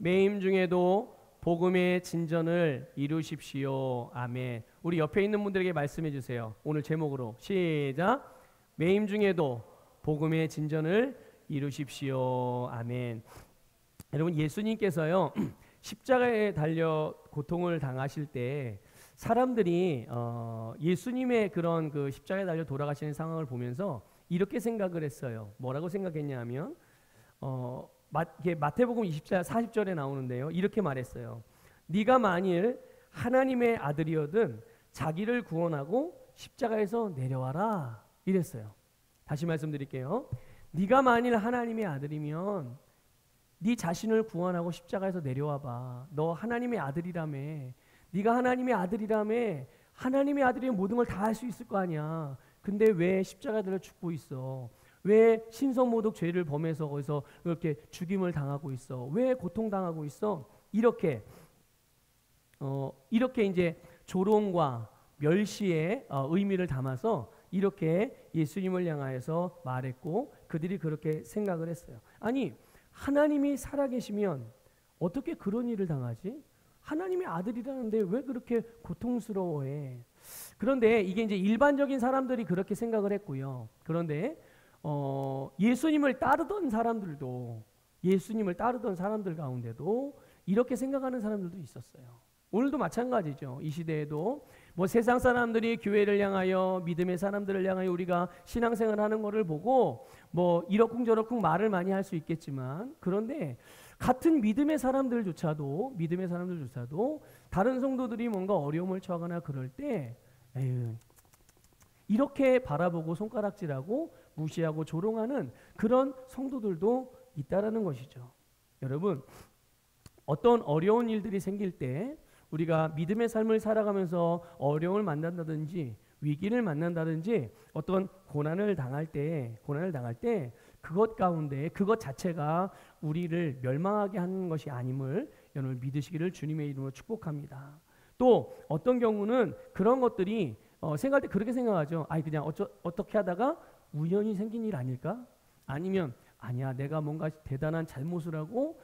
매임 중에도 복음의 진전을 이루십시오. 아멘. 우리 옆에 있는 분들에게 말씀해 주세요. 오늘 제목으로 시작. 매임 중에도 복음의 진전을 이루십시오. 아멘. 여러분, 예수님께서요 십자가에 달려 고통을 당하실 때 사람들이 예수님의 그런 그 십자가에 달려 돌아가시는 상황을 보면서 이렇게 생각을 했어요. 뭐라고 생각했냐면 마태복음 20장 40절에 나오는데요. 이렇게 말했어요. 네가 만일 하나님의 아들이거든 자기를 구원하고 십자가에서 내려와라 이랬어요. 다시 말씀드릴게요. 네가 만일 하나님의 아들이면 네 자신을 구원하고 십자가에서 내려와봐. 너 하나님의 아들이라며. 네가 하나님의 아들이라며. 하나님의 아들이면 모든 걸 다 할 수 있을 거 아니야. 근데 왜 십자가에 달려 죽고 있어? 왜 신성모독 죄를 범해서 거기서 이렇게 죽임을 당하고 있어? 왜 고통당하고 있어? 이렇게 이제 조롱과 멸시의 의미를 담아서 이렇게 예수님을 향하여서 말했고 그들이 그렇게 생각을 했어요. 아니, 하나님이 살아계시면 어떻게 그런 일을 당하지? 하나님의 아들이라는데 왜 그렇게 고통스러워해? 그런데 이게 이제 일반적인 사람들이 그렇게 생각을 했고요. 그런데 예수님을 따르던 사람들 가운데도 이렇게 생각하는 사람들도 있었어요. 오늘도 마찬가지죠. 이 시대에도 뭐 세상 사람들이 교회를 향하여 믿음의 사람들을 향하여 우리가 신앙생활 하는 것을 보고 뭐 이러쿵저러쿵 말을 많이 할 수 있겠지만 그런데 같은 믿음의 사람들조차도 다른 성도들이 뭔가 어려움을 처하거나 그럴 때 에휴, 이렇게 바라보고 손가락질하고 무시하고 조롱하는 그런 성도들도 있다라는 것이죠. 여러분, 어떤 어려운 일들이 생길 때 우리가 믿음의 삶을 살아가면서 어려움을 만난다든지 위기를 만난다든지 어떤 고난을 당할 때 그것 가운데 그것 자체가 우리를 멸망하게 하는 것이 아님을 여러분 믿으시기를 주님의 이름으로 축복합니다. 또 어떤 경우는 그런 것들이 생각할 때 그렇게 생각하죠. 아니 그냥 어떻게 하다가 우연히 생긴 일 아닐까? 아니면 아니야 내가 뭔가 대단한 잘못을 하고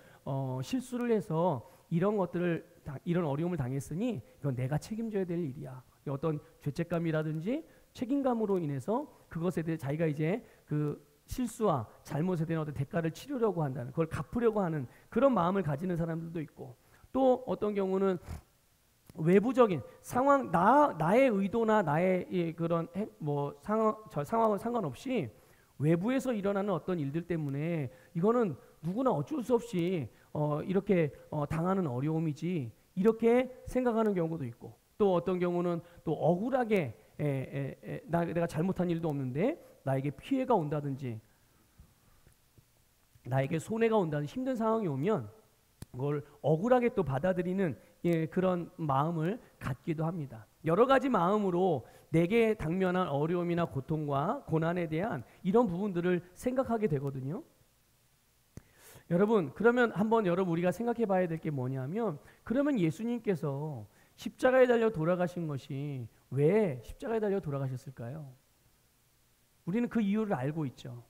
실수를 해서 이런 어려움을 당했으니 이건 내가 책임져야 될 일이야. 어떤 죄책감이라든지 책임감으로 인해서 그것에 대해 자기가 이제 그 실수와 잘못에 대한 어떤 대가를 치르려고 한다는, 그걸 갚으려고 하는 그런 마음을 가지는 사람들도 있고, 또 어떤 경우는 외부적인 상황, 나의 의도나 나의 그런 상황은 상관없이 외부에서 일어나는 어떤 일들 때문에 이거는 누구나 어쩔 수 없이 이렇게 당하는 어려움이지 이렇게 생각하는 경우도 있고, 또 어떤 경우는 또 억울하게 내가 잘못한 일도 없는데 나에게 피해가 온다든지 나에게 손해가 온다든지 힘든 상황이 오면 그걸 억울하게 또 받아들이는 그런 마음을 갖기도 합니다. 여러 가지 마음으로 내게 당면한 어려움이나 고통과 고난에 대한 이런 부분들을 생각하게 되거든요. 여러분, 그러면 한번 우리가 생각해 봐야 될 게 뭐냐면, 그러면 예수님께서 십자가에 달려 돌아가신 것이 왜 십자가에 달려 돌아가셨을까요? 우리는 그 이유를 알고 있죠.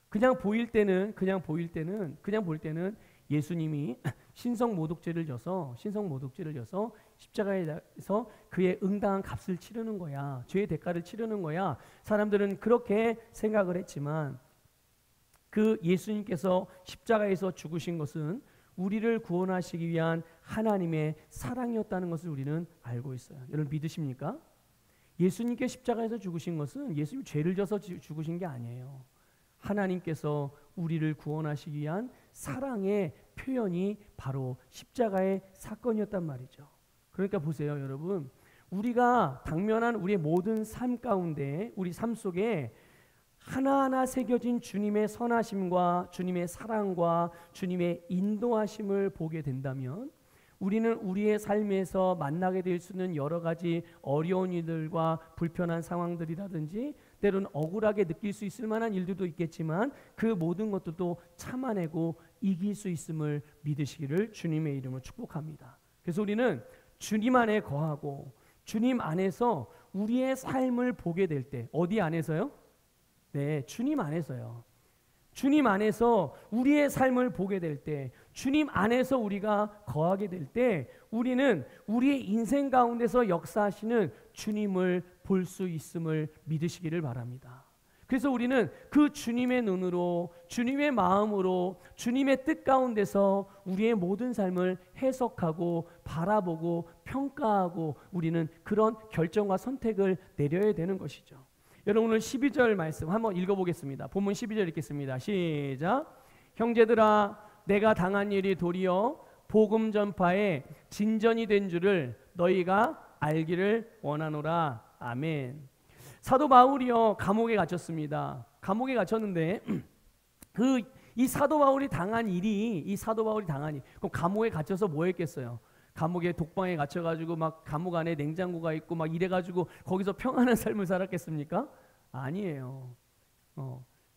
그냥 보일 때는 예수님이 신성 모독죄를 져서 십자가에서 그의 응당한 값을 치르는 거야. 죄의 대가를 치르는 거야. 사람들은 그렇게 생각을 했지만 그 예수님께서 십자가에서 죽으신 것은 우리를 구원하시기 위한 하나님의 사랑이었다는 것을 우리는 알고 있어요. 여러분 믿으십니까? 예수님께 십자가에서 죽으신 것은 예수님이 죄를 져서 죽으신 게 아니에요. 하나님께서 우리를 구원하시기 위한 사랑의 표현이 바로 십자가의 사건이었단 말이죠. 그러니까 보세요, 여러분. 우리가 당면한 우리의 모든 삶 가운데, 우리 삶 속에 하나하나 새겨진 주님의 선하심과 주님의 사랑과 주님의 인도하심을 보게 된다면 우리는 우리의 삶에서 만나게 될 수 있는 여러 가지 어려운 일들과 불편한 상황들이라든지 때로는 억울하게 느낄 수 있을 만한 일들도 있겠지만 그 모든 것들도 참아내고 이길 수 있음을 믿으시기를 주님의 이름으로 축복합니다. 그래서 우리는 주님 안에 거하고 주님 안에서 우리의 삶을 보게 될 때, 어디 안에서요? 네, 주님 안에서요. 주님 안에서 우리의 삶을 보게 될 때 주님 안에서 우리가 거하게 될 때 우리는 우리의 인생 가운데서 역사하시는 주님을 볼 수 있음을 믿으시기를 바랍니다. 그래서 우리는 그 주님의 눈으로, 주님의 마음으로, 주님의 뜻 가운데서 우리의 모든 삶을 해석하고 바라보고 평가하고 우리는 그런 결정과 선택을 내려야 되는 것이죠. 여러분 오늘 12절 말씀 한번 읽어보겠습니다. 본문 12절 읽겠습니다. 시작. 형제들아 내가 당한 일이 도리어 복음 전파에 진전이 된 줄을 너희가 알기를 원하노라. 아멘. 사도 바울이요 감옥에 갇혔습니다. 감옥에 갇혔는데 이 사도 바울이 당한 일이 그럼 감옥에 갇혀서 뭐 했겠어요? 감옥에 독방에 갇혀가지고 막 감옥 안에 냉장고가 있고 막 이래가지고 거기서 평안한 삶을 살았겠습니까? 아니에요.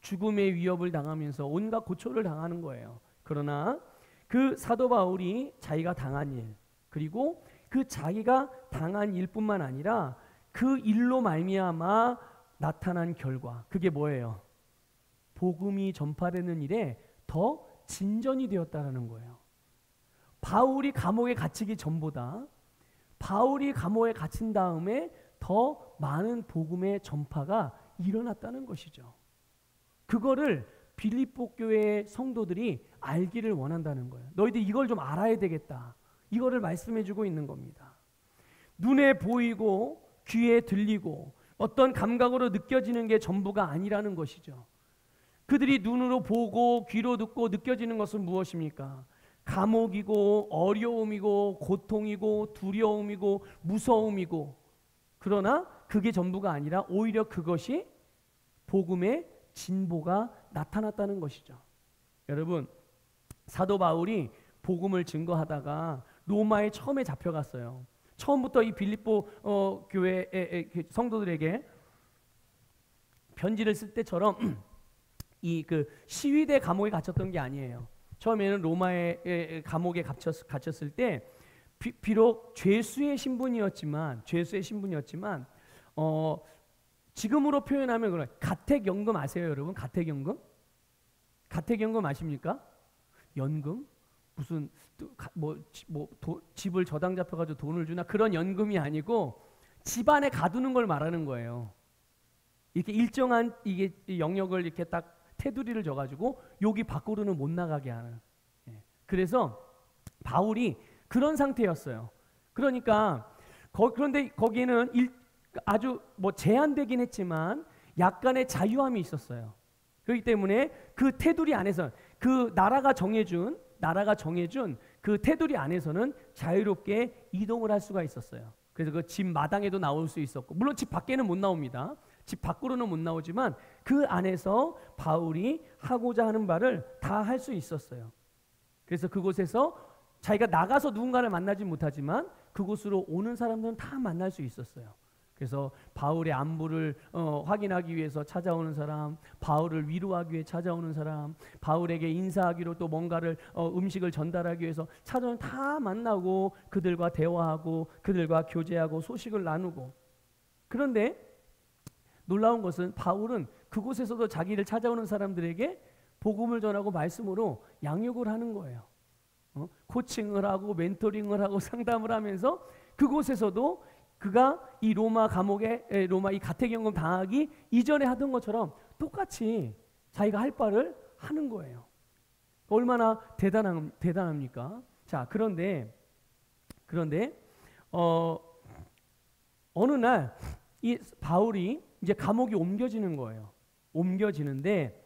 죽음의 위협을 당하면서 온갖 고초를 당하는 거예요. 그러나 그 사도 바울이 자기가 당한 일, 그리고 그 자기가 당한 일뿐만 아니라 그 일로 말미암아 나타난 결과, 그게 뭐예요? 복음이 전파되는 일에 더 진전이 되었다라는 거예요. 바울이 감옥에 갇히기 전보다 바울이 감옥에 갇힌 다음에 더 많은 복음의 전파가 일어났다는 것이죠. 그거를 빌립보 교회의 성도들이 알기를 원한다는 거예요. 너희들 이걸 좀 알아야 되겠다. 이거를 말씀해주고 있는 겁니다. 눈에 보이고 귀에 들리고 어떤 감각으로 느껴지는 게 전부가 아니라는 것이죠. 그들이 눈으로 보고 귀로 듣고 느껴지는 것은 무엇입니까? 감옥이고 어려움이고 고통이고 두려움이고 무서움이고, 그러나 그게 전부가 아니라 오히려 그것이 복음의 진보가 나타났다는 것이죠. 여러분 사도 바울이 복음을 증거하다가 로마에 처음에 잡혀갔어요. 처음부터 이 빌립보 교회의 성도들에게 편지를 쓸 때처럼 이 그 시위대 감옥에 갇혔던 게 아니에요. 처음에는 로마의 감옥에 갇혔을 때 비록 죄수의 신분이었지만 지금으로 표현하면 그런 가택연금 아세요, 여러분? 가택연금 아십니까? 연금? 무슨 집을 저당 잡혀가지고 돈을 주나 그런 연금이 아니고 집안에 가두는 걸 말하는 거예요. 이렇게 일정한 이게 영역을 이렇게 딱 테두리를 져가지고 여기 밖으로는 못 나가게 하는. 그래서 바울이 그런 상태였어요. 그러니까 그런데 거기에는 아주 제한되긴 했지만 약간의 자유함이 있었어요. 그렇기 때문에 그 테두리 안에서 그 나라가 정해준 그 테두리 안에서는 자유롭게 이동을 할 수가 있었어요. 그래서 그 집 마당에도 나올 수 있었고, 물론 집 밖에는 못 나옵니다. 집 밖으로는 못 나오지만 그 안에서 바울이 하고자 하는 바를 다 할 수 있었어요. 그래서 그곳에서 자기가 나가서 누군가를 만나지 못하지만 그곳으로 오는 사람들은 다 만날 수 있었어요. 그래서 바울의 안부를 확인하기 위해서 찾아오는 사람, 바울을 위로하기 위해 찾아오는 사람, 바울에게 인사하기로 또 뭔가를 음식을 전달하기 위해서 찾아오는 다 만나고 그들과 대화하고 그들과 교제하고 소식을 나누고. 그런데 놀라운 것은 바울은 그곳에서도 자기를 찾아오는 사람들에게 복음을 전하고 말씀으로 양육을 하는 거예요. 코칭을 하고 멘토링을 하고 상담을 하면서 그곳에서도 그가 이 로마 감옥에 로마 이 가택연금 당하기 이전에 하던 것처럼 똑같이 자기가 할 바를 하는 거예요. 얼마나 대단합니까? 자, 그런데 어느 날 이 바울이 이제 감옥이 옮겨지는 거예요. 옮겨지는데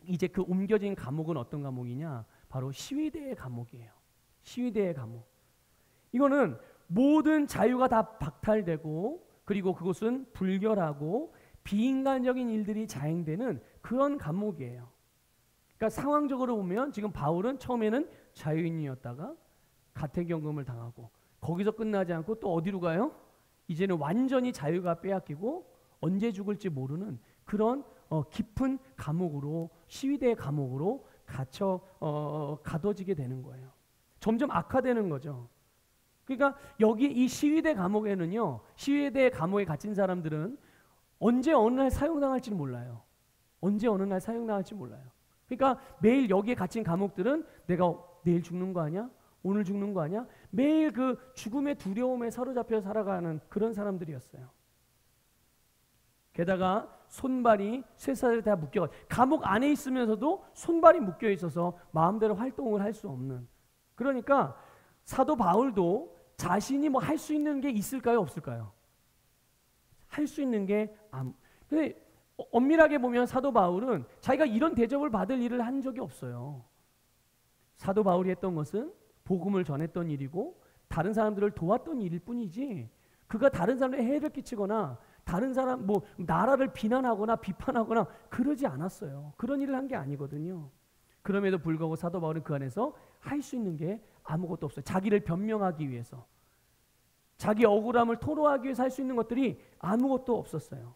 이제 그 옮겨진 감옥은 어떤 감옥이냐? 바로 시위대의 감옥이에요. 시위대의 감옥. 이거는 모든 자유가 다 박탈되고, 그리고 그곳은 불결하고 비인간적인 일들이 자행되는 그런 감옥이에요. 그러니까 상황적으로 보면 지금 바울은 처음에는 자유인이었다가 가택연금을 당하고, 거기서 끝나지 않고 또 어디로 가요? 이제는 완전히 자유가 빼앗기고 언제 죽을지 모르는 그런 깊은 감옥으로, 시위대의 감옥으로 가둬지게 되는 거예요. 점점 악화되는 거죠. 그러니까 여기 이 시위대 감옥에는요, 시위대 감옥에 갇힌 사람들은 언제 어느 날 사형당할지 몰라요. 그러니까 매일 여기에 갇힌 감옥들은 내가 내일 죽는 거 아니야? 오늘 죽는 거 아니야? 매일 그 죽음의 두려움에 사로잡혀 살아가는 그런 사람들이었어요. 게다가 손발이 쇠사슬에 다 묶여, 감옥 안에 있으면서도 손발이 묶여 있어서 마음대로 활동을 할 수 없는. 그러니까 사도 바울도 자신이 뭐 할 수 있는 게 있을까요, 없을까요? 할 수 있는 게 근데 엄밀하게 보면 사도 바울은 자기가 이런 대접을 받을 일을 한 적이 없어요. 사도 바울이 했던 것은 복음을 전했던 일이고 다른 사람들을 도왔던 일일 뿐이지, 그가 다른 사람에게 해를 끼치거나 다른 사람 뭐 나라를 비난하거나 비판하거나 그러지 않았어요. 그런 일을 한 게 아니거든요. 그럼에도 불구하고 사도 바울은 그 안에서 할 수 있는 게 아무것도 없어요. 자기를 변명하기 위해서, 자기 억울함을 토로하기 위해서 할 수 있는 것들이 아무것도 없었어요.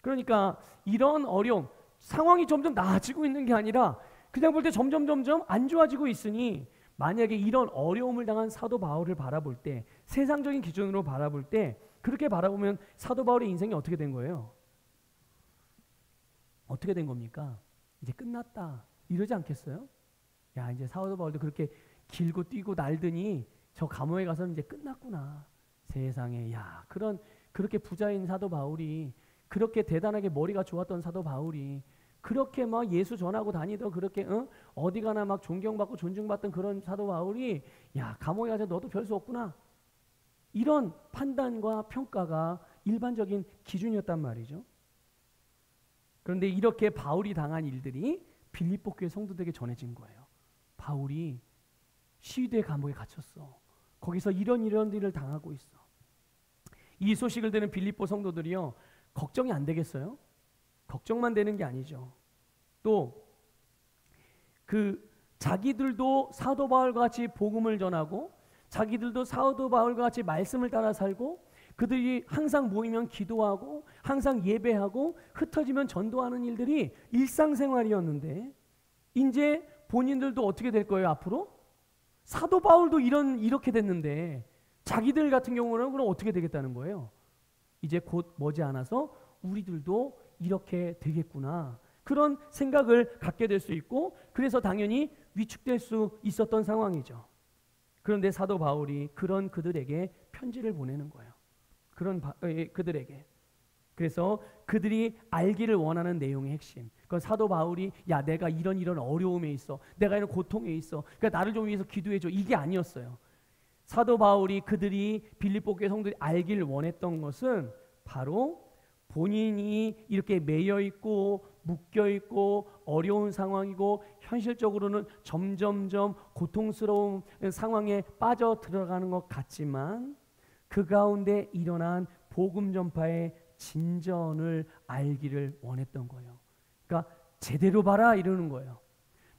그러니까 이런 어려움, 상황이 점점 나아지고 있는 게 아니라 그냥 볼 때 점점 안 좋아지고 있으니, 만약에 이런 어려움을 당한 사도 바울을 바라볼 때, 세상적인 기준으로 바라볼 때, 그렇게 바라보면 사도 바울의 인생이 어떻게 된 거예요? 어떻게 된 겁니까? 이제 끝났다 이러지 않겠어요? 야, 이제 사도 바울도 그렇게 길고 뛰고 날더니 저 감옥에 가서는 이제 끝났구나. 세상에, 야, 그렇게 부자인 사도 바울이, 그렇게 대단하게 머리가 좋았던 사도 바울이, 그렇게 막 예수 전하고 다니던, 그렇게 어디 가나 막 존경받고 존중받던 그런 사도 바울이, 야, 감옥에 가서 너도 별 수 없구나. 이런 판단과 평가가 일반적인 기준이었단 말이죠. 그런데 이렇게 바울이 당한 일들이 빌립보 교회 성도들에게 전해진 거예요. 바울이 시위대 감옥에 갇혔어. 거기서 이런 일을 당하고 있어. 이 소식을 들은 빌립보 성도들이요, 걱정이 안 되겠어요? 걱정만 되는 게 아니죠. 또 자기들도 사도 바울과 같이 복음을 전하고, 자기들도 사도 바울과 같이 말씀을 따라 살고, 그들이 항상 모이면 기도하고 항상 예배하고 흩어지면 전도하는 일들이 일상생활이었는데, 이제 본인들도 어떻게 될 거예요? 앞으로 사도 바울도 이렇게 됐는데 자기들 같은 경우는 그럼 어떻게 되겠다는 거예요? 이제 곧 머지않아서 우리들도 이렇게 되겠구나, 그런 생각을 갖게 될 수 있고, 그래서 당연히 위축될 수 있었던 상황이죠. 그런데 사도 바울이 그런 그들에게 편지를 보내는 거예요. 그들에게. 그래서 그들이 알기를 원하는 내용의 핵심, 그건 사도 바울이, 야, 내가 이런 어려움에 있어, 내가 이런 고통에 있어, 그러니까 나를 좀 위해서 기도해줘, 이게 아니었어요. 사도 바울이, 그들이, 빌립보 교회 성도들이 알기를 원했던 것은 바로 본인이 이렇게 매여 있고 묶여 있고 어려운 상황이고 현실적으로는 점점점 고통스러운 상황에 빠져 들어가는 것 같지만, 그 가운데 일어난 복음 전파의 진전을 알기를 원했던 거예요. 그러니까 제대로 봐라 이러는 거예요.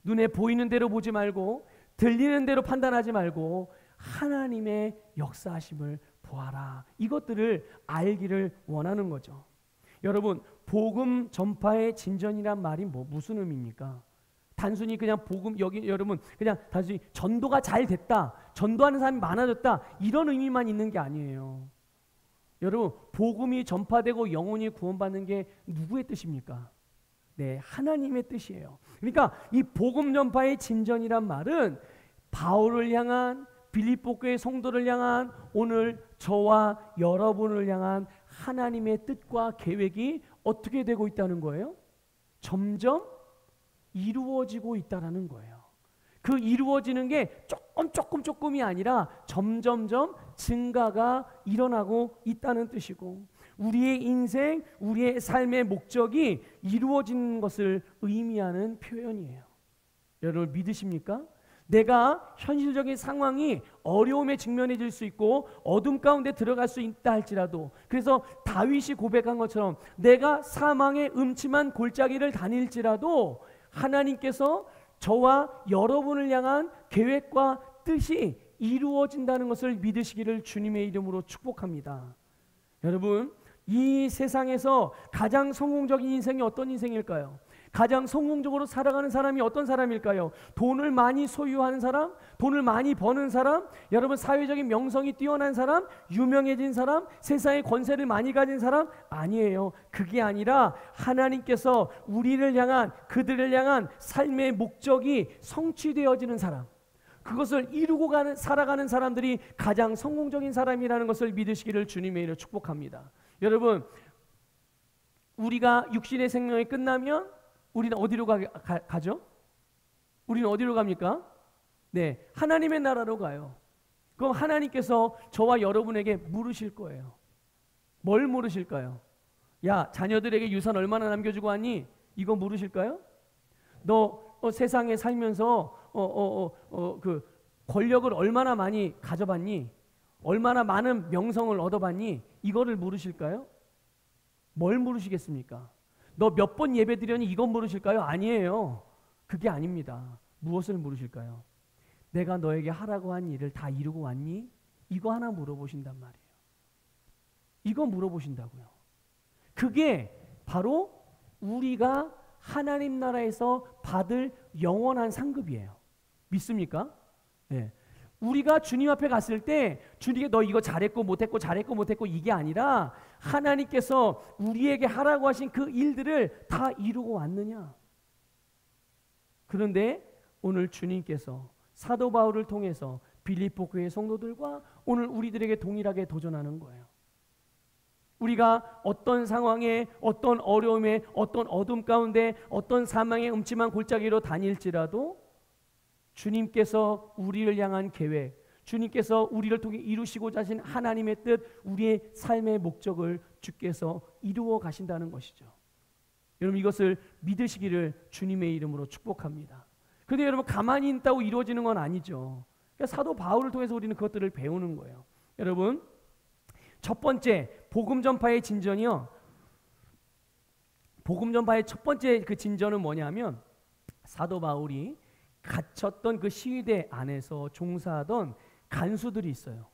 눈에 보이는 대로 보지 말고 들리는 대로 판단하지 말고 하나님의 역사하심을 보아라. 이것들을 알기를 원하는 거죠. 여러분, 복음 전파의 진전이란 말이 무슨 의미입니까? 단순히 그냥 복음, 여러분 그냥 단순히 전도가 잘 됐다, 전도하는 사람이 많아졌다, 이런 의미만 있는 게 아니에요. 여러분, 복음이 전파되고 영혼이 구원받는 게 누구의 뜻입니까? 네, 하나님의 뜻이에요. 그러니까 이 복음 전파의 진전이란 말은 바울을 향한, 빌립보 교회 성도를 향한, 오늘 저와 여러분을 향한 하나님의 뜻과 계획이 어떻게 되고 있다는 거예요? 점점 이루어지고 있다는 거예요. 그 이루어지는 게 조금이 아니라 점점점 증가가 일어나고 있다는 뜻이고, 우리의 인생, 우리의 삶의 목적이 이루어지는 것을 의미하는 표현이에요. 여러분 믿으십니까? 내가 현실적인 상황이 어려움에 직면해질 수 있고 어둠 가운데 들어갈 수 있다 할지라도, 그래서 다윗이 고백한 것처럼 내가 사망의 음침한 골짜기를 다닐지라도 하나님께서 저와 여러분을 향한 계획과 뜻이 이루어진다는 것을 믿으시기를 주님의 이름으로 축복합니다. 여러분, 이 세상에서 가장 성공적인 인생이 어떤 인생일까요? 가장 성공적으로 살아가는 사람이 어떤 사람일까요? 돈을 많이 소유하는 사람, 돈을 많이 버는 사람, 여러분 사회적인 명성이 뛰어난 사람, 유명해진 사람, 세상의 권세를 많이 가진 사람 아니에요. 그게 아니라 하나님께서 우리를 향한, 그들을 향한 삶의 목적이 성취되어지는 사람, 그것을 이루고 살아가는 사람들이 가장 성공적인 사람이라는 것을 믿으시기를 주님의 이름으로 축복합니다. 여러분, 우리가 육신의 생명이 끝나면 우리는 어디로 가죠? 우리는 어디로 갑니까? 네, 하나님의 나라로 가요. 그럼 하나님께서 저와 여러분에게 물으실 거예요. 뭘 물으실까요? 야, 자녀들에게 유산 얼마나 남겨주고 왔니? 이거 물으실까요? 너 세상에 살면서 그 권력을 얼마나 많이 가져봤니? 얼마나 많은 명성을 얻어봤니? 이거를 물으실까요? 뭘 물으시겠습니까? 너 몇 번 예배 드렸니? 이건 물으실까요? 아니에요. 그게 아닙니다. 무엇을 물으실까요? 내가 너에게 하라고 한 일을 다 이루고 왔니? 이거 하나 물어보신단 말이에요. 이거 물어보신다고요. 그게 바로 우리가 하나님 나라에서 받을 영원한 상급이에요. 믿습니까? 네. 우리가 주님 앞에 갔을 때 주님께 너 이거 잘했고 못했고 잘했고 못했고 이게 아니라 하나님께서 우리에게 하라고 하신 그 일들을 다 이루고 왔느냐. 그런데 오늘 주님께서 사도 바울을 통해서 빌립보 교회 성도들과 오늘 우리들에게 동일하게 도전하는 거예요. 우리가 어떤 상황에, 어떤 어려움에, 어떤 어둠 가운데, 어떤 사망의 음침한 골짜기로 다닐지라도 주님께서 우리를 향한 계획, 주님께서 우리를 통해 이루시고자 하신 하나님의 뜻, 우리의 삶의 목적을 주께서 이루어 가신다는 것이죠. 여러분, 이것을 믿으시기를 주님의 이름으로 축복합니다. 그런데 여러분, 가만히 있다고 이루어지는 건 아니죠. 그러니까 사도 바울을 통해서 우리는 그것들을 배우는 거예요. 여러분, 첫 번째 복음 전파의 진전이요. 복음 전파의 첫 번째 그 진전은 뭐냐면 사도 바울이 갇혔던 그 시위대 안에서 종사하던 간수들이 있어요.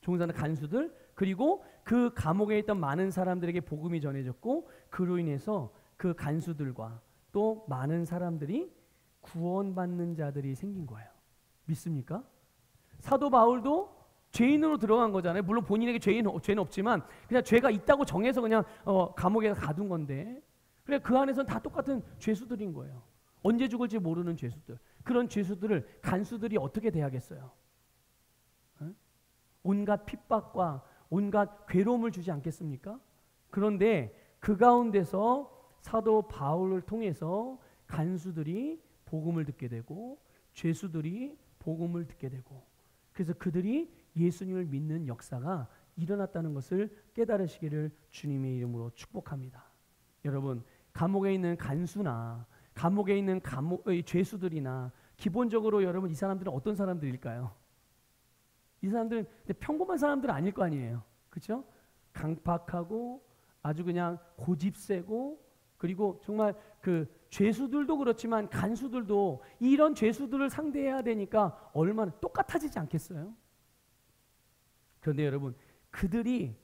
종사하는 간수들, 그리고 그 감옥에 있던 많은 사람들에게 복음이 전해졌고 그로 인해서 그 간수들과 또 많은 사람들이 구원받는 자들이 생긴 거예요. 믿습니까? 사도 바울도 죄인으로 들어간 거잖아요. 물론 본인에게 죄는 없지만 그냥 죄가 있다고 정해서 그냥 감옥에 가둔 건데, 그래 그 안에서는 다 똑같은 죄수들인 거예요. 언제 죽을지 모르는 죄수들. 그런 죄수들을 간수들이 어떻게 대하겠어요? 온갖 핍박과 온갖 괴로움을 주지 않겠습니까? 그런데 그 가운데서 사도 바울을 통해서 간수들이 복음을 듣게 되고 죄수들이 복음을 듣게 되고, 그래서 그들이 예수님을 믿는 역사가 일어났다는 것을 깨달으시기를 주님의 이름으로 축복합니다. 여러분, 감옥에 있는 간수나 감옥에 있는 죄수들이나 기본적으로 여러분 이 사람들은 어떤 사람들일까요? 이 사람들은 평범한 사람들은 아닐 거 아니에요. 그렇죠? 강팍하고 아주 그냥 고집세고, 그리고 정말 그 죄수들도 그렇지만 간수들도 이런 죄수들을 상대해야 되니까 얼마나 똑같아지지 않겠어요? 그런데 여러분, 그들이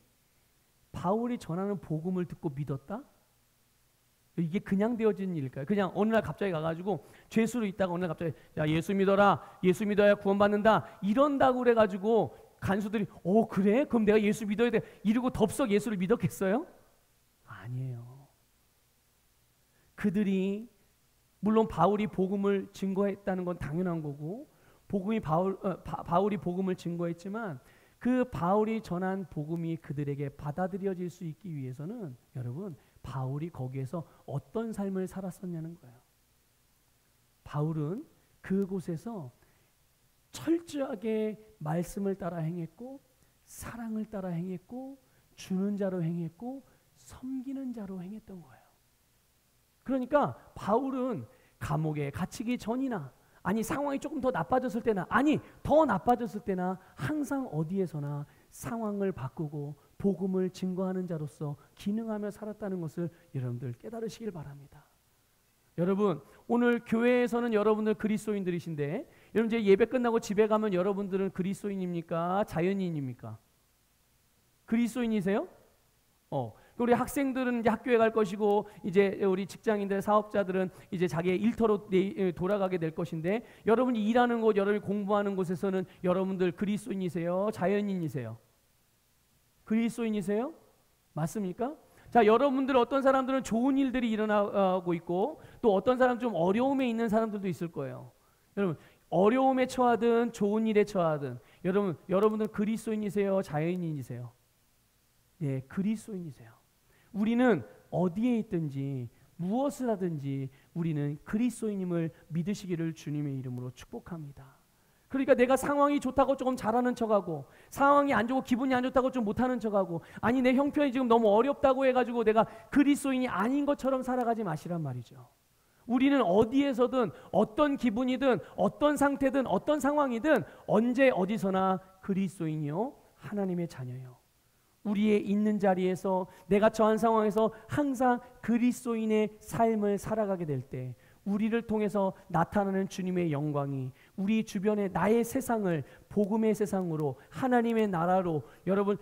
바울이 전하는 복음을 듣고 믿었다? 이게 그냥 되어진 일일까요? 그냥 어느 날 갑자기 가가지고 죄수로 있다가 어느 날 갑자기 야 예수 믿어라, 예수 믿어야 구원받는다 이런다고 그래가지고 간수들이 그래? 그럼 내가 예수 믿어야 돼 이러고 덥석 예수를 믿었겠어요? 아니에요. 그들이 물론 바울이 복음을 증거했다는 건 당연한 거고, 바울이 복음을 증거했지만 그 바울이 전한 복음이 그들에게 받아들여질 수 있기 위해서는 여러분, 바울이 거기에서 어떤 삶을 살았었냐는 거예요. 바울은 그곳에서 철저하게 말씀을 따라 행했고, 사랑을 따라 행했고, 주는 자로 행했고, 섬기는 자로 행했던 거예요. 그러니까 바울은 감옥에 갇히기 전이나, 아니 상황이 조금 더 나빠졌을 때나, 아니 더 나빠졌을 때나 항상 어디에서나 상황을 바꾸고 복음을 증거하는 자로서 기능하며 살았다는 것을 여러분들 깨달으시길 바랍니다. 여러분, 오늘 교회에서는 여러분들 그리스도인들이신데, 여러분 이제 예배 끝나고 집에 가면 여러분들은 그리스도인입니까? 자연인입니까? 그리스도인이세요? 우리 학생들은 이제 학교에 갈 것이고 이제 우리 직장인들 사업자들은 이제 자기의 일터로 돌아가게 될 것인데 여러분이 일하는 곳, 여러분이 공부하는 곳에서는 여러분들 그리스도인이세요? 자연인이세요? 그리스도인이세요? 맞습니까? 자, 여러분들 어떤 사람들은 좋은 일들이 일어나고 있고 또 어떤 사람 좀 어려움에 있는 사람들도 있을 거예요. 여러분 어려움에 처하든 좋은 일에 처하든 여러분들 그리스도인이세요? 자연인이세요? 네, 그리스도인이세요. 우리는 어디에 있든지 무엇을 하든지 우리는 그리스도인임을 믿으시기를 주님의 이름으로 축복합니다. 그러니까 내가 상황이 좋다고 조금 잘하는 척하고 상황이 안 좋고 기분이 안 좋다고 좀 못하는 척하고 아니 내 형편이 지금 너무 어렵다고 해가지고 내가 그리스도인이 아닌 것처럼 살아가지 마시란 말이죠. 우리는 어디에서든 어떤 기분이든 어떤 상태든 어떤 상황이든 언제 어디서나 그리스도인이요 하나님의 자녀요. 우리의 있는 자리에서 내가 처한 상황에서 항상 그리스도인의 삶을 살아가게 될 때 우리를 통해서 나타나는 주님의 영광이 우리 주변의 나의 세상을 복음의 세상으로 하나님의 나라로 여러분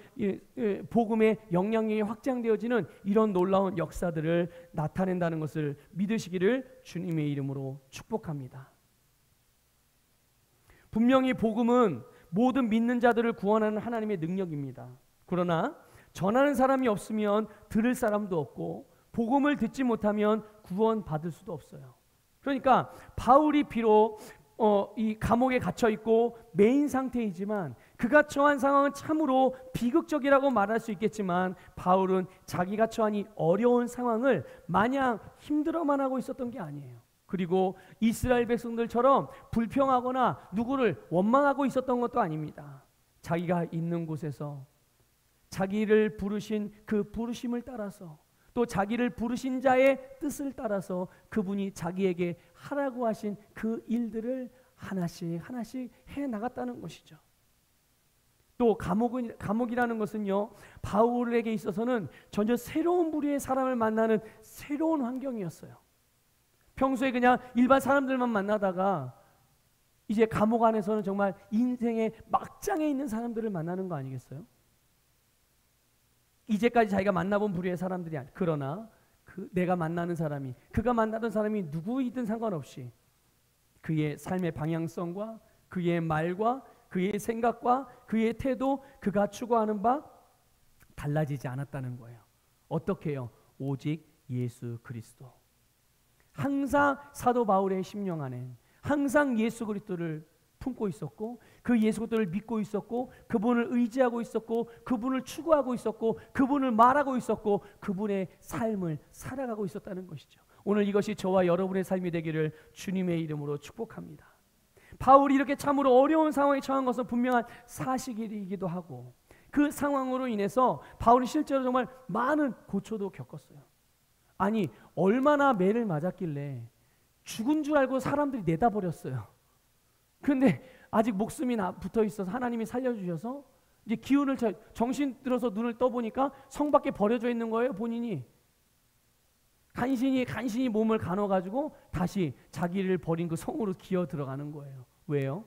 복음의 영향력이 확장되어지는 이런 놀라운 역사들을 나타낸다는 것을 믿으시기를 주님의 이름으로 축복합니다. 분명히 복음은 모든 믿는 자들을 구원하는 하나님의 능력입니다. 그러나 전하는 사람이 없으면 들을 사람도 없고 복음을 듣지 못하면 구원받을 수도 없어요. 그러니까 바울이 비록 이 감옥에 갇혀 있고 매인 상태이지만 그가 처한 상황은 참으로 비극적이라고 말할 수 있겠지만 바울은 자기가 처한 이 어려운 상황을 마냥 힘들어만 하고 있었던 게 아니에요. 그리고 이스라엘 백성들처럼 불평하거나 누구를 원망하고 있었던 것도 아닙니다. 자기가 있는 곳에서 자기를 부르신 그 부르심을 따라서 또 자기를 부르신 자의 뜻을 따라서 그분이 자기에게 하라고 하신 그 일들을 하나씩 하나씩 해나갔다는 것이죠. 또 감옥이라는 것은요 바울에게 있어서는 전혀 새로운 부류의 사람을 만나는 새로운 환경이었어요. 평소에 그냥 일반 사람들만 만나다가 이제 감옥 안에서는 정말 인생의 막장에 있는 사람들을 만나는 거 아니겠어요? 이제까지 자기가 만나본 부류의 사람들이 아니에요. 그러나 내가 만나는 사람이 그가 만나던 사람이 누구이든 상관없이 그의 삶의 방향성과 그의 말과 그의 생각과 그의 태도 그가 추구하는 바 달라지지 않았다는 거예요. 어떻게요? 오직 예수 그리스도. 항상 사도 바울의 심령 안엔 항상 예수 그리스도를 품고 있었고 그 예수 그리스도를 믿고 있었고 그분을 의지하고 있었고 그분을 추구하고 있었고 그분을 말하고 있었고 그분의 삶을 살아가고 있었다는 것이죠. 오늘 이것이 저와 여러분의 삶이 되기를 주님의 이름으로 축복합니다. 바울이 이렇게 참으로 어려운 상황에 처한 것은 분명한 사실이기도 하고 그 상황으로 인해서 바울이 실제로 정말 많은 고초도 겪었어요. 아니 얼마나 매를 맞았길래 죽은 줄 알고 사람들이 내다버렸어요. 그런데 아직 목숨이 붙어 있어서 하나님이 살려주셔서 이제 기운을 정신 들어서 눈을 떠보니까 성 밖에 버려져 있는 거예요. 본인이 간신히 몸을 가눠가지고 다시 자기를 버린 그 성으로 기어 들어가는 거예요. 왜요?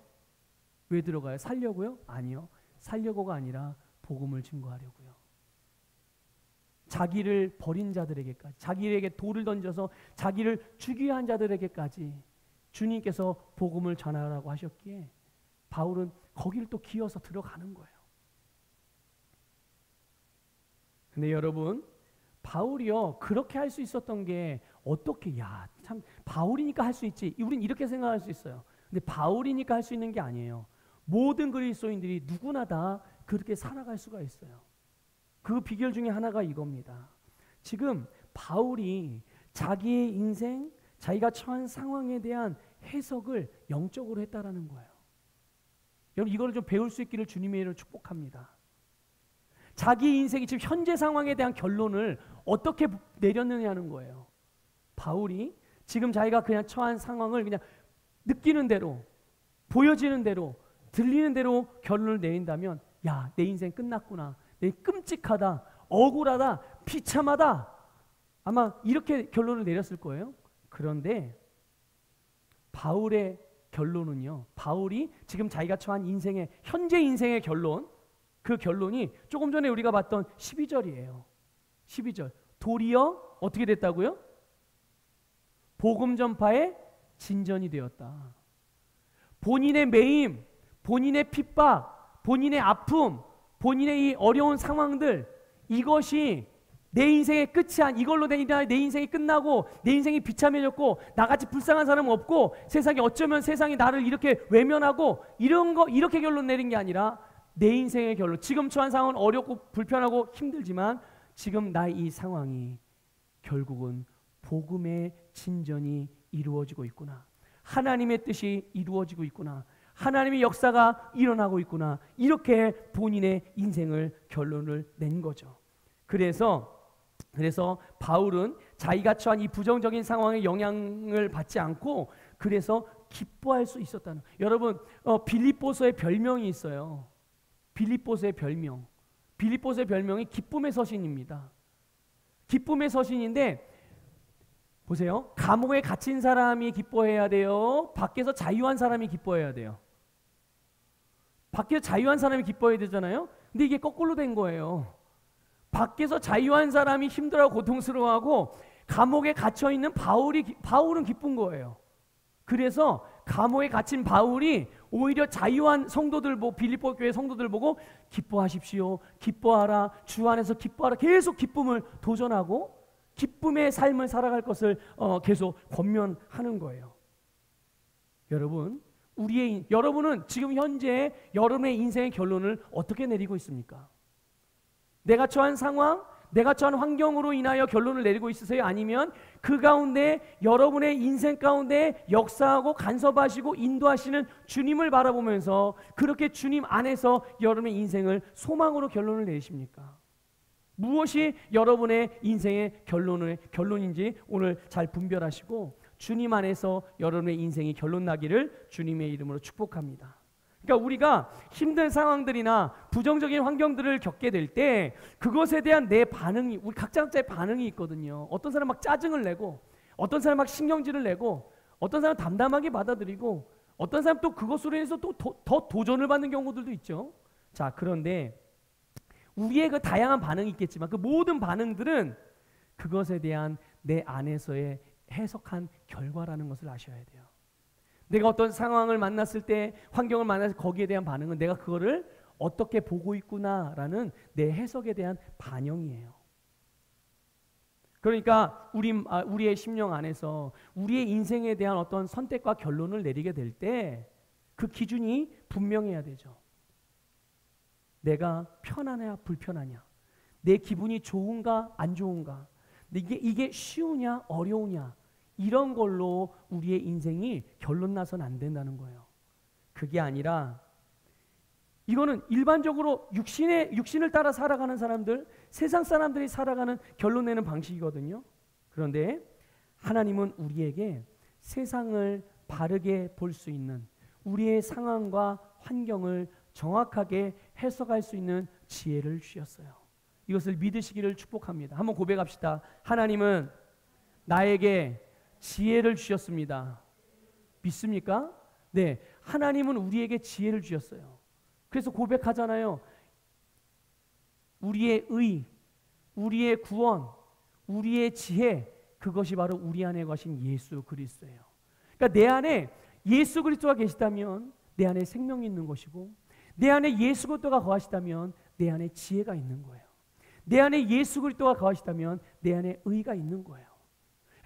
왜 들어가요? 살려고요? 아니요. 살려고가 아니라 복음을 증거하려고요. 자기를 버린 자들에게까지 자기에게 돌을 던져서 자기를 죽이려 한 자들에게까지 주님께서 복음을 전하라고 하셨기에 바울은 거기를 또 기어서 들어가는 거예요. 근데 여러분 바울이요 그렇게 할 수 있었던 게 어떻게 참 바울이니까 할 수 있지 우린 이렇게 생각할 수 있어요. 근데 바울이니까 할 수 있는 게 아니에요. 모든 그리스도인들이 누구나 다 그렇게 살아갈 수가 있어요. 그 비결 중에 하나가 이겁니다. 지금 바울이 자기의 인생 자기가 처한 상황에 대한 해석을 영적으로 했다라는 거예요. 여러분 이걸 좀 배울 수 있기를 주님의 이름으로 축복합니다. 자기 인생이 지금 현재 상황에 대한 결론을 어떻게 내렸느냐는 거예요. 바울이 지금 자기가 그냥 처한 상황을 그냥 느끼는 대로 보여지는 대로 들리는 대로 결론을 내린다면 야, 내 인생 끝났구나. 내 끔찍하다. 억울하다. 비참하다. 아마 이렇게 결론을 내렸을 거예요. 그런데 바울의 결론은요. 바울이 지금 자기가 처한 인생의 현재 인생의 결론 그 결론이 조금 전에 우리가 봤던 12절이에요. 12절. 도리어 어떻게 됐다고요? 복음 전파의 진전이 되었다. 본인의 매임, 본인의 핍박, 본인의 아픔, 본인의 이 어려운 상황들, 이것이 내 인생의 끝이 이걸로 내 인생이 끝나고 내 인생이 비참해졌고 나같이 불쌍한 사람은 없고 세상에 어쩌면 세상이 나를 이렇게 외면하고 이런 거 이렇게 결론 내린 게 아니라 내 인생의 결론, 지금 처한 상황은 어렵고 불편하고 힘들지만 지금 나의 이 상황이 결국은 복음의 진전이 이루어지고 있구나, 하나님의 뜻이 이루어지고 있구나, 하나님의 역사가 일어나고 있구나, 이렇게 본인의 인생을 결론을 낸 거죠. 그래서 바울은 자기가 처한 이 부정적인 상황에 영향을 받지 않고 그래서 기뻐할 수 있었다는. 여러분, 빌립보서의 별명이 있어요. 빌립보서의 별명. 빌립보서의 별명이 기쁨의 서신입니다. 기쁨의 서신인데 보세요. 감옥에 갇힌 사람이 기뻐해야 돼요? 밖에서 자유한 사람이 기뻐해야 돼요? 밖에서 자유한 사람이 기뻐해야 되잖아요? 근데 이게 거꾸로 된 거예요. 밖에서 자유한 사람이 힘들어하고 고통스러워하고 감옥에 갇혀있는 바울은 기쁜 거예요. 그래서 감옥에 갇힌 바울이 오히려 자유한 성도들 보고, 빌립보 교회 성도들 보고 기뻐하십시오, 기뻐하라, 주 안에서 기뻐하라, 계속 기쁨을 도전하고 기쁨의 삶을 살아갈 것을 계속 권면하는 거예요. 여러분은 지금 현재 여러분의 인생의 결론을 어떻게 내리고 있습니까? 내가 처한 상황, 내가 처한 환경으로 인하여 결론을 내리고 있으세요? 아니면 그 가운데 여러분의 인생 가운데 역사하고 간섭하시고 인도하시는 주님을 바라보면서 그렇게 주님 안에서 여러분의 인생을 소망으로 결론을 내리십니까? 무엇이 여러분의 인생의 결론인지 오늘 잘 분별하시고 주님 안에서 여러분의 인생이 결론 나기를 주님의 이름으로 축복합니다. 그러니까 우리가 힘든 상황들이나 부정적인 환경들을 겪게 될 때 그것에 대한 내 반응이, 우리 각자의 반응이 있거든요. 어떤 사람 막 짜증을 내고, 어떤 사람 막 신경질을 내고, 어떤 사람 담담하게 받아들이고, 어떤 사람 또 그것으로 인해서 또 더 도전을 받는 경우들도 있죠. 자, 그런데 우리의 그 다양한 반응이 있겠지만 그 모든 반응들은 그것에 대한 내 안에서의 해석한 결과라는 것을 아셔야 돼요. 내가 어떤 상황을 만났을 때, 환경을 만났을 때 거기에 대한 반응은 내가 그거를 어떻게 보고 있구나라는 내 해석에 대한 반영이에요. 그러니까 우리의 심령 안에서 우리의 인생에 대한 어떤 선택과 결론을 내리게 될 때 그 기준이 분명해야 되죠. 내가 편하냐 불편하냐, 내 기분이 좋은가 안 좋은가, 이게 쉬우냐 어려우냐, 이런 걸로 우리의 인생이 결론 나서는 안 된다는 거예요. 그게 아니라 이거는 일반적으로 육신을 따라 살아가는 사람들, 세상 사람들이 살아가는 결론 내는 방식이거든요. 그런데 하나님은 우리에게 세상을 바르게 볼 수 있는, 우리의 상황과 환경을 정확하게 해석할 수 있는 지혜를 주셨어요. 이것을 믿으시기를 축복합니다. 한번 고백합시다. 하나님은 나에게 지혜를 주셨습니다. 믿습니까? 네, 하나님은 우리에게 지혜를 주셨어요. 그래서 고백하잖아요. 우리의 의, 우리의 구원, 우리의 지혜, 그것이 바로 우리 안에 거하신 예수 그리스도예요. 그러니까 내 안에 예수 그리스도가 계시다면 내 안에 생명이 있는 것이고, 내 안에 예수 그리스도가 거하시다면 내 안에 지혜가 있는 거예요. 내 안에 예수 그리스도가 거하시다면 내 안에 의가 있는 거예요.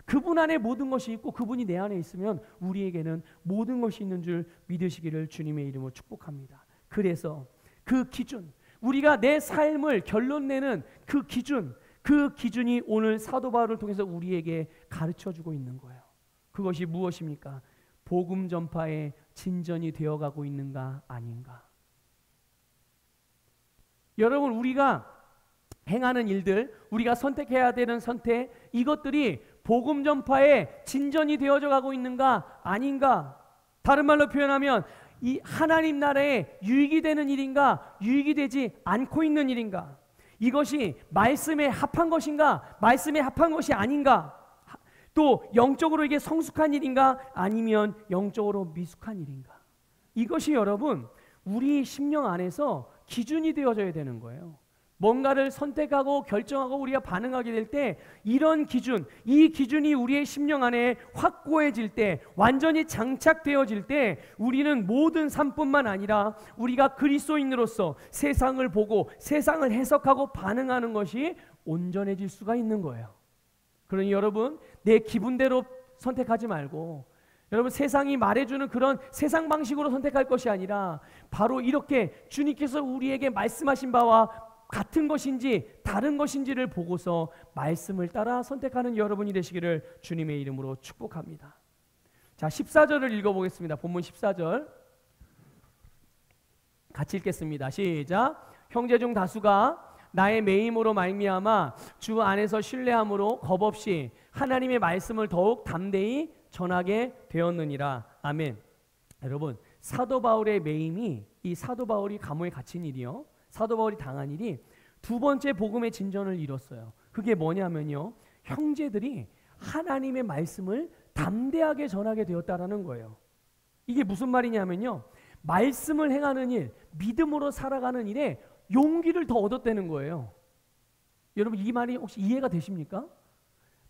그분 안에 모든 것이 있고 그분이 내 안에 있으면 우리에게는 모든 것이 있는 줄 믿으시기를 주님의 이름으로 축복합니다. 그래서 그 기준, 우리가 내 삶을 결론 내는 그 기준이 오늘 사도 바울을 통해서 우리에게 가르쳐주고 있는 거예요. 그것이 무엇입니까? 복음 전파의 진전이 되어가고 있는가 아닌가. 여러분, 우리가 행하는 일들, 우리가 선택해야 되는 선택, 이것들이 복음 전파의 진전이 되어져 가고 있는가 아닌가. 다른 말로 표현하면 이 하나님 나라에 유익이 되는 일인가, 유익이 되지 않고 있는 일인가, 이것이 말씀에 합한 것인가, 말씀에 합한 것이 아닌가, 또 영적으로 이게 성숙한 일인가 아니면 영적으로 미숙한 일인가. 이것이 여러분 우리 심령 안에서 기준이 되어져야 되는 거예요. 뭔가를 선택하고 결정하고 우리가 반응하게 될 때 이런 기준, 이 기준이 우리의 심령 안에 확고해질 때, 완전히 장착되어질 때 우리는 모든 삶뿐만 아니라 우리가 그리스도인으로서 세상을 보고 세상을 해석하고 반응하는 것이 온전해질 수가 있는 거예요. 그러니 여러분, 내 기분대로 선택하지 말고 여러분, 세상이 말해주는 그런 세상 방식으로 선택할 것이 아니라 바로 이렇게 주님께서 우리에게 말씀하신 바와 같은 것인지 다른 것인지를 보고서 말씀을 따라 선택하는 여러분이 되시기를 주님의 이름으로 축복합니다. 자, 14절을 읽어보겠습니다. 본문 14절 같이 읽겠습니다. 시작. 형제 중 다수가 나의 매임으로 말미암아 주 안에서 신뢰함으로 겁없이 하나님의 말씀을 더욱 담대히 전하게 되었느니라. 아멘. 여러분, 사도 바울의 매임이, 이 사도 바울이 감옥에 갇힌 일이요, 사도 바울이 당한 일이 두 번째 복음의 진전을 이뤘어요. 그게 뭐냐면요, 형제들이 하나님의 말씀을 담대하게 전하게 되었다라는 거예요. 이게 무슨 말이냐면요, 말씀을 행하는 일, 믿음으로 살아가는 일에 용기를 더 얻었다는 거예요. 여러분, 이 말이 혹시 이해가 되십니까?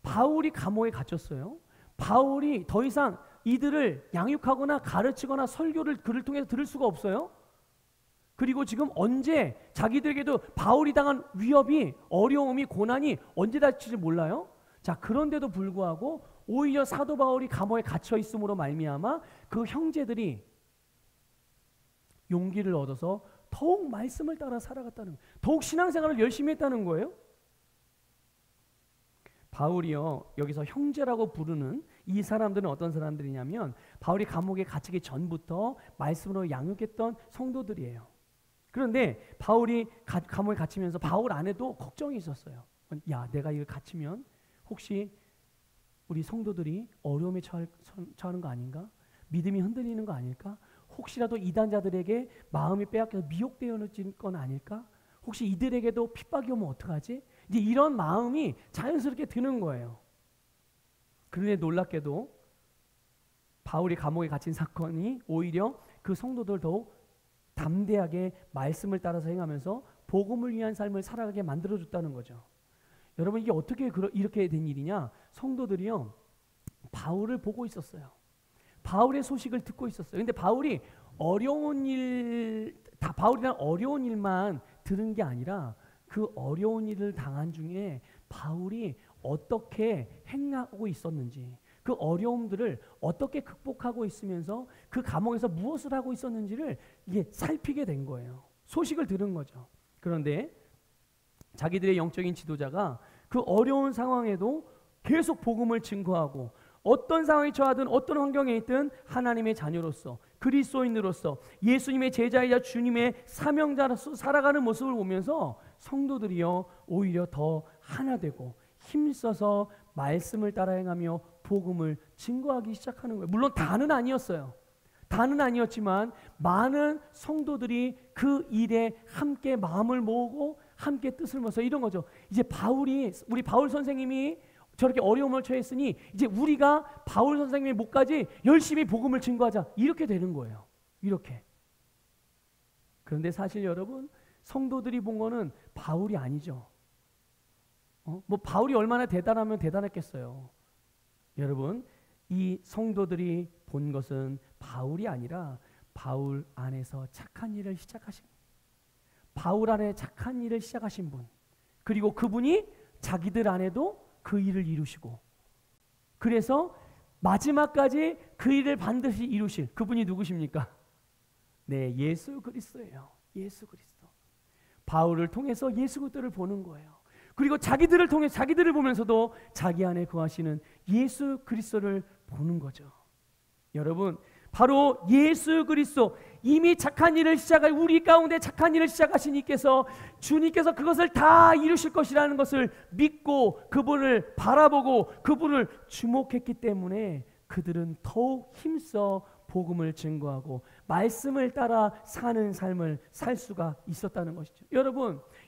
바울이 감옥에 갇혔어요. 바울이 더 이상 이들을 양육하거나 가르치거나 설교를 그를 통해서 들을 수가 없어요. 그리고 지금 언제 자기들에게도 바울이 당한 위협이, 어려움이, 고난이 언제 닥칠지 몰라요. 자, 그런데도 불구하고 오히려 사도 바울이 감옥에 갇혀 있음으로 말미암아 그 형제들이 용기를 얻어서 더욱 말씀을 따라 살아갔다는 거예요. 더욱 신앙생활을 열심히 했다는 거예요. 바울이요, 여기서 형제라고 부르는 이 사람들은 어떤 사람들이냐면 바울이 감옥에 갇히기 전부터 말씀으로 양육했던 성도들이에요. 그런데 바울이 감옥에 갇히면서 바울 안에도 걱정이 있었어요. 야, 내가 이걸 갇히면 혹시 우리 성도들이 어려움에 처하는 거 아닌가? 믿음이 흔들리는 거 아닐까? 혹시라도 이단자들에게 마음이 빼앗겨서 미혹되어질 건 아닐까? 혹시 이들에게도 핍박이 오면 어떡하지? 이제 이런 마음이 자연스럽게 드는 거예요. 그런데 놀랍게도 바울이 감옥에 갇힌 사건이 오히려 그 성도들 더욱 담대하게 말씀을 따라서 행하면서 복음을 위한 삶을 살아가게 만들어줬다는 거죠. 여러분, 이게 어떻게 이렇게 된 일이냐? 성도들이요, 바울을 보고 있었어요. 바울의 소식을 듣고 있었어요. 근데 바울이 바울이란 어려운 일만 들은 게 아니라 그 어려운 일을 당한 중에 바울이 어떻게 행하고 있었는지, 그 어려움들을 어떻게 극복하고 있으면서 그 감옥에서 무엇을 하고 있었는지를 이게 살피게 된 거예요. 소식을 들은 거죠. 그런데 자기들의 영적인 지도자가 그 어려운 상황에도 계속 복음을 증거하고 어떤 상황에 처하든 어떤 환경에 있든 하나님의 자녀로서, 그리스도인으로서, 예수님의 제자이자 주님의 사명자로서 살아가는 모습을 보면서 성도들이요, 오히려 더 하나 되고 힘써서 말씀을 따라 행하며 복음을 증거하기 시작하는 거예요. 물론 다는 아니었어요. 다는 아니었지만 많은 성도들이 그 일에 함께 마음을 모으고 함께 뜻을 모아서 이런 거죠. 이제 우리 바울 선생님이 저렇게 어려움을 처했으니 이제 우리가 바울 선생님의 목까지 열심히 복음을 증거하자, 이렇게 되는 거예요. 이렇게. 그런데 사실 여러분, 성도들이 본 거는 바울이 아니죠. 뭐 바울이 얼마나 대단하면 대단했겠어요. 여러분, 이 성도들이 본 것은 바울이 아니라 바울 안에서 착한 일을 시작하신, 바울 안에 착한 일을 시작하신 분, 그리고 그분이 자기들 안에도 그 일을 이루시고, 그래서 마지막까지 그 일을 반드시 이루실 그분이 누구십니까? 네, 예수 그리스도예요. 예수 그리스도. 바울을 통해서 예수 그리스도를 보는 거예요. 그리고 자기들을 통해 자기들을 보면서도 자기 안에 거하시는 예수 그리스도를 보는 거죠. 여러분, 바로 예수 그리스도, 이미 착한 일을 우리 가운데 착한 일을 시작하신 이께서, 주님께서 그것을 다 이루실 것이라는 것을 믿고 그분을 바라보고 그분을 주목했기 때문에 그들은 더욱 힘써 복음을 증거하고 말씀을 따라 사는 삶을 살 수가 있었다는 것이죠.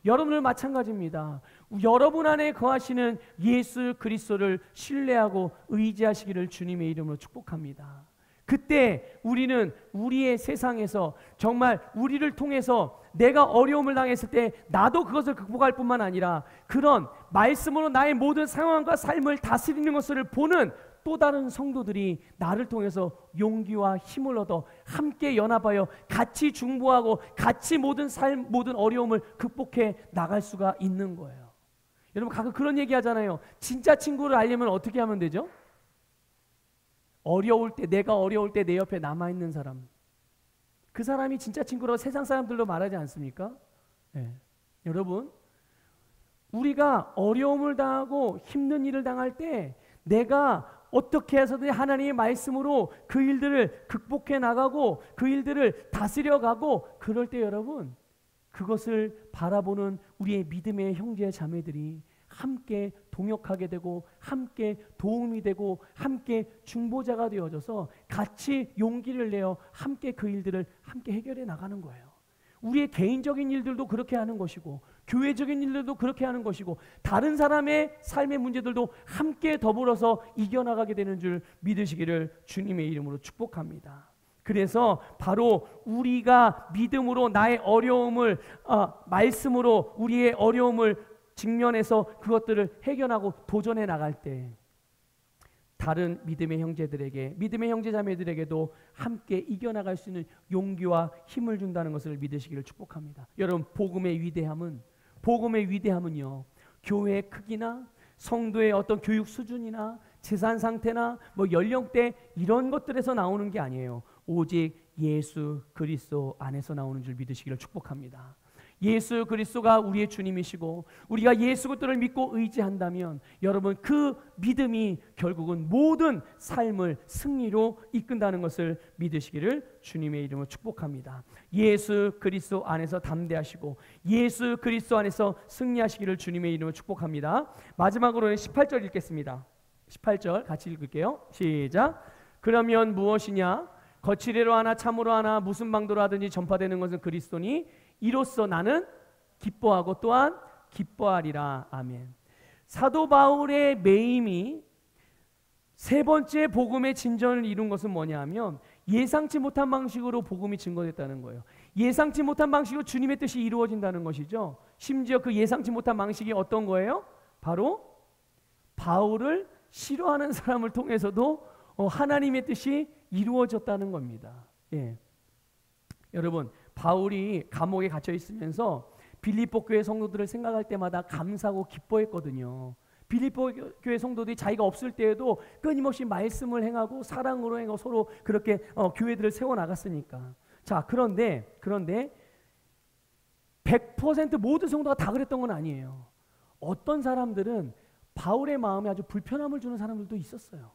여러분을 마찬가지입니다. 여러분 안에 거하시는 예수 그리스도를 신뢰하고 의지하시기를 주님의 이름으로 축복합니다. 그때 우리는 우리의 세상에서 정말 우리를 통해서 내가 어려움을 당했을 때 나도 그것을 극복할 뿐만 아니라 그런 말씀으로 나의 모든 상황과 삶을 다스리는 것을 보는 또 다른 성도들이 나를 통해서 용기와 힘을 얻어 함께 연합하여 같이 중보하고 같이 모든 삶, 모든 어려움을 극복해 나갈 수가 있는 거예요. 여러분 가끔 그런 얘기 하잖아요. 진짜 친구를 알려면 어떻게 하면 되죠? 어려울 때, 내가 어려울 때 내 옆에 남아있는 사람, 그 사람이 진짜 친구라고 세상 사람들도 말하지 않습니까? 네. 여러분, 우리가 어려움을 당하고 힘든 일을 당할 때 내가 어떻게 해서든 하나님의 말씀으로 그 일들을 극복해 나가고 그 일들을 다스려 가고, 그럴 때 여러분 그것을 바라보는 우리의 믿음의 형제 자매들이 함께 동역하게 되고 함께 도움이 되고 함께 중보자가 되어져서 같이 용기를 내어 함께 그 일들을 함께 해결해 나가는 거예요. 우리의 개인적인 일들도 그렇게 하는 것이고 교회적인 일들도 그렇게 하는 것이고 다른 사람의 삶의 문제들도 함께 더불어서 이겨나가게 되는 줄 믿으시기를 주님의 이름으로 축복합니다. 그래서 바로 우리가 믿음으로 나의 어려움을 말씀으로 우리의 어려움을 직면해서 그것들을 해결하고 도전해 나갈 때 다른 믿음의 형제들에게, 믿음의 형제자매들에게도 함께 이겨나갈 수 있는 용기와 힘을 준다는 것을 믿으시기를 축복합니다. 여러분, 복음의 위대함은요, 교회의 크기나 성도의 어떤 교육 수준이나 재산 상태나 뭐 연령대 이런 것들에서 나오는 게 아니에요. 오직 예수 그리스도 안에서 나오는 줄 믿으시기를 축복합니다. 예수 그리스도가 우리의 주님이시고 우리가 예수 그리스도를 믿고 의지한다면 여러분 그 믿음이 결국은 모든 삶을 승리로 이끈다는 것을 믿으시기를 주님의 이름으로 축복합니다. 예수 그리스도 안에서 담대하시고 예수 그리스도 안에서 승리하시기를 주님의 이름으로 축복합니다. 마지막으로는 18절 읽겠습니다. 18절 같이 읽을게요. 시작. 그러면 무엇이냐? 거칠애로 하나 참으로 하나 무슨 방도로 하든지 전파되는 것은 그리스도니 이로써 나는 기뻐하고 또한 기뻐하리라. 아멘. 사도 바울의 매임이 세 번째 복음의 진전을 이룬 것은 뭐냐 하면 예상치 못한 방식으로 복음이 증거됐다는 거예요. 예상치 못한 방식으로 주님의 뜻이 이루어진다는 것이죠. 심지어 그 예상치 못한 방식이 어떤 거예요? 바로 바울을 싫어하는 사람을 통해서도 하나님의 뜻이 이루어졌다는 겁니다. 예. 여러분, 바울이 감옥에 갇혀 있으면서 빌립보 교회 성도들을 생각할 때마다 감사하고 기뻐했거든요. 빌립보 교회 성도들이 자기가 없을 때에도 끊임없이 말씀을 행하고 사랑으로 행하고 서로 그렇게 교회들을 세워나갔으니까. 자, 그런데 100% 모든 성도가 다 그랬던 건 아니에요. 어떤 사람들은 바울의 마음에 아주 불편함을 주는 사람들도 있었어요.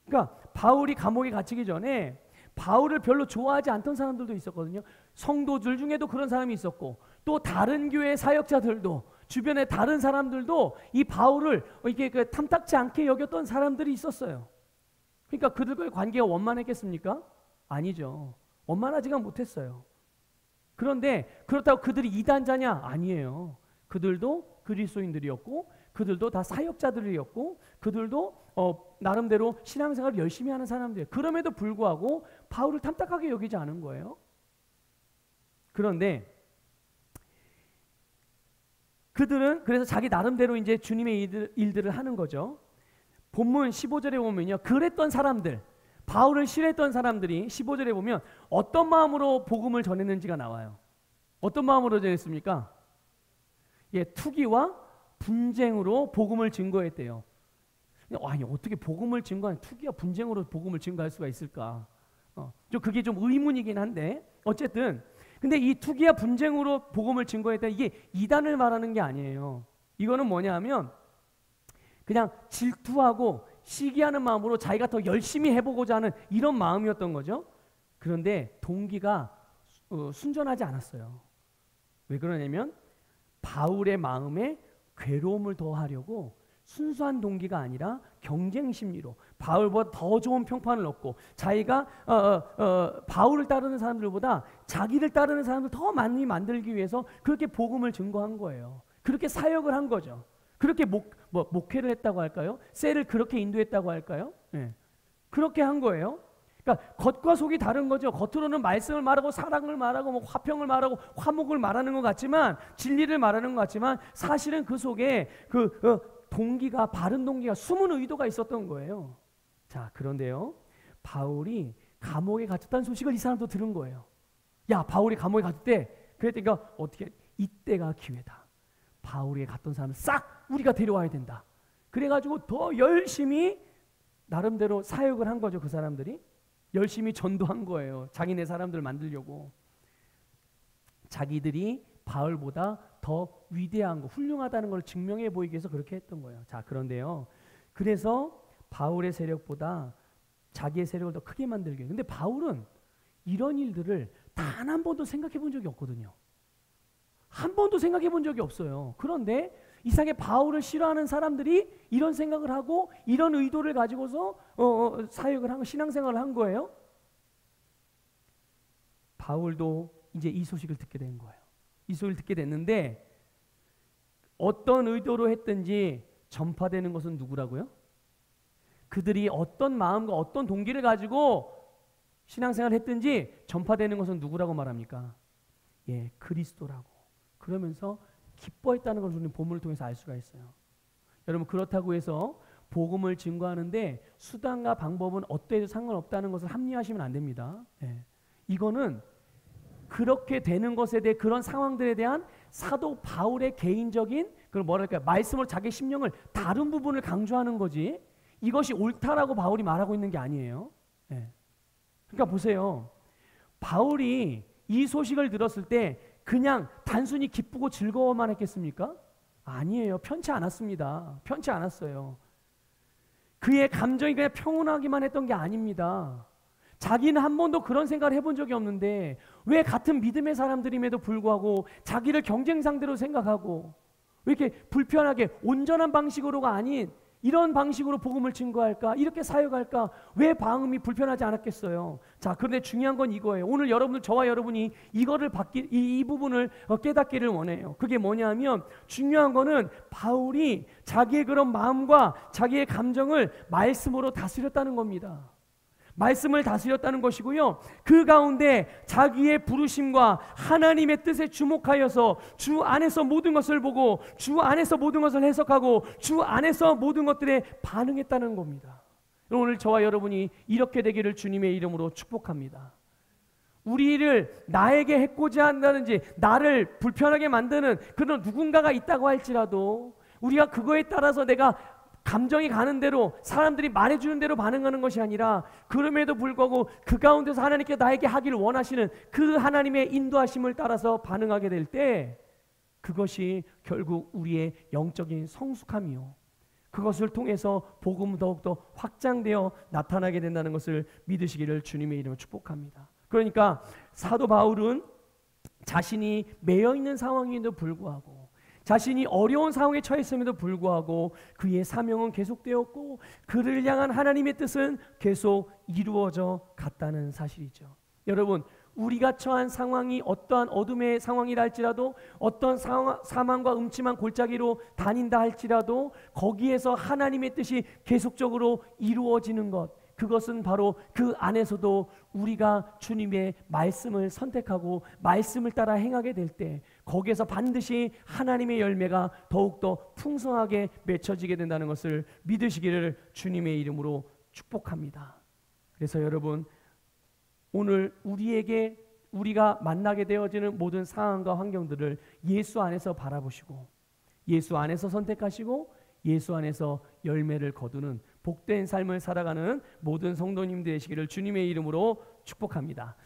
그러니까 바울이 감옥에 갇히기 전에 바울을 별로 좋아하지 않던 사람들도 있었거든요. 성도들 중에도 그런 사람이 있었고 또 다른 교회 사역자들도 주변에 다른 사람들도 이 바울을 이게 탐탁지 않게 여겼던 사람들이 있었어요. 그러니까 그들과의 관계가 원만했겠습니까? 아니죠. 원만하지가 못했어요. 그런데 그렇다고 그들이 이단자냐? 아니에요. 그들도 그리스도인들이었고 그들도 다 사역자들이었고 그들도 나름대로 신앙생활을 열심히 하는 사람들이에요. 그럼에도 불구하고 바울을 탐탁하게 여기지 않은 거예요. 그런데 그들은 그래서 자기 나름대로 이제 주님의 일들을 하는 거죠. 본문 15절에 보면요, 그랬던 사람들, 바울을 싫어했던 사람들이 15절에 보면 어떤 마음으로 복음을 전했는지가 나와요. 어떤 마음으로 전했습니까? 예, 투기와 분쟁으로 복음을 증거했대요. 아니, 어떻게 복음을 증거하는 투기와 분쟁으로 복음을 증거할 수가 있을까? 그게 좀 의문이긴 한데 어쨌든 근데 이 투기와 분쟁으로 복음을 증거했다, 이게 이단을 말하는 게 아니에요. 이거는 뭐냐면 그냥 질투하고 시기하는 마음으로 자기가 더 열심히 해보고자 하는 이런 마음이었던 거죠. 그런데 동기가 순전하지 않았어요. 왜 그러냐면 바울의 마음에 괴로움을 더하려고 순수한 동기가 아니라 경쟁 심리로 바울보다 더 좋은 평판을 얻고 자기가 바울을 따르는 사람들보다 자기를 따르는 사람들 더 많이 만들기 위해서 그렇게 복음을 증거한 거예요. 그렇게 사역을 한 거죠. 그렇게 목회를 했다고 할까요? 셀을 그렇게 인도했다고 할까요? 네. 그렇게 한 거예요. 그러니까 겉과 속이 다른 거죠. 겉으로는 말씀을 말하고 사랑을 말하고 뭐 화평을 말하고 화목을 말하는 것 같지만, 진리를 말하는 것 같지만, 사실은 그 속에 동기가, 바른 동기가, 숨은 의도가 있었던 거예요. 자, 그런데요, 바울이 감옥에 갇혔다는 소식을 이 사람도 들은 거예요. 야, 바울이 감옥에 갇혔대. 그랬더니까 어떻게, 이때가 기회다. 바울에게 갔던 사람을 싹 우리가 데려와야 된다. 그래가지고 더 열심히 나름대로 사역을 한 거죠. 그 사람들이 열심히 전도한 거예요. 자기네 사람들 만들려고. 자기들이 바울보다 더 위대한 거, 훌륭하다는 걸 증명해 보이기 위해서 그렇게 했던 거예요. 자, 그런데요, 그래서 바울의 세력보다 자기의 세력을 더 크게 만들게 해요. 근데 바울은 이런 일들을 단 한 번도 생각해 본 적이 없거든요. 한 번도 생각해 본 적이 없어요. 그런데 이상하게 바울을 싫어하는 사람들이 이런 생각을 하고 이런 의도를 가지고서 사역을 한, 신앙생활을 한 거예요. 바울도 이제 이 소식을 듣게 된 거예요. 이 소식을 듣게 됐는데, 어떤 의도로 했든지 전파되는 것은 누구라고요? 그들이 어떤 마음과 어떤 동기를 가지고 신앙생활을 했든지 전파되는 것은 누구라고 말합니까? 예, 그리스도라고. 그러면서 기뻐했다는 것을 우리는 본문을 통해서 알 수가 있어요. 여러분, 그렇다고 해서 복음을 증거하는데 수단과 방법은 어때도 상관없다는 것을 합리화하시면 안 됩니다. 예. 이거는 그렇게 되는 것에 대해, 그런 상황들에 대한 사도 바울의 개인적인 그런 뭐랄까, 말씀으로 자기 심령을 다른 부분을 강조하는 거지, 이것이 옳다라고 바울이 말하고 있는 게 아니에요. 예. 그러니까 보세요. 바울이 이 소식을 들었을 때 그냥 단순히 기쁘고 즐거워만 했겠습니까? 아니에요. 편치 않았습니다. 편치 않았어요. 그의 감정이 그냥 평온하기만 했던 게 아닙니다. 자기는 한 번도 그런 생각을 해본 적이 없는데 왜 같은 믿음의 사람들임에도 불구하고 자기를 경쟁 상대로 생각하고 왜 이렇게 불편하게 온전한 방식으로가 아닌 이런 방식으로 복음을 증거할까? 이렇게 사역할까? 왜 마음이 불편하지 않았겠어요? 자, 그런데 중요한 건 이거예요. 오늘 여러분들, 저와 여러분이 이거를 이 부분을 깨닫기를 원해요. 그게 뭐냐면, 중요한 거는 바울이 자기의 그런 마음과 자기의 감정을 말씀으로 다스렸다는 겁니다. 말씀을 다스렸다는 것이고요. 그 가운데 자기의 부르심과 하나님의 뜻에 주목하여서 주 안에서 모든 것을 보고 주 안에서 모든 것을 해석하고 주 안에서 모든 것들에 반응했다는 겁니다. 오늘 저와 여러분이 이렇게 되기를 주님의 이름으로 축복합니다. 우리를 나에게 해코지 한다든지 나를 불편하게 만드는 그런 누군가가 있다고 할지라도 우리가 그거에 따라서 내가 감정이 가는 대로, 사람들이 말해주는 대로 반응하는 것이 아니라, 그럼에도 불구하고 그 가운데서 하나님께 나에게 하기를 원하시는 그 하나님의 인도하심을 따라서 반응하게 될 때, 그것이 결국 우리의 영적인 성숙함이요, 그것을 통해서 복음은 더욱더 확장되어 나타나게 된다는 것을 믿으시기를 주님의 이름으로 축복합니다. 그러니까 사도 바울은 자신이 매여있는 상황임에도 불구하고, 자신이 어려운 상황에 처했음에도 불구하고 그의 사명은 계속되었고 그를 향한 하나님의 뜻은 계속 이루어져 갔다는 사실이죠. 여러분, 우리가 처한 상황이 어떠한 어둠의 상황이라 할지라도, 어떤 사망과 음침한 골짜기로 다닌다 할지라도 거기에서 하나님의 뜻이 계속적으로 이루어지는 것, 그것은 바로 그 안에서도 우리가 주님의 말씀을 선택하고 말씀을 따라 행하게 될 때 거기에서 반드시 하나님의 열매가 더욱더 풍성하게 맺혀지게 된다는 것을 믿으시기를 주님의 이름으로 축복합니다. 그래서 여러분, 오늘 우리가 만나게 되어지는 모든 상황과 환경들을 예수 안에서 바라보시고 예수 안에서 선택하시고 예수 안에서 열매를 거두는 복된 삶을 살아가는 모든 성도님들 되시기를 주님의 이름으로 축복합니다.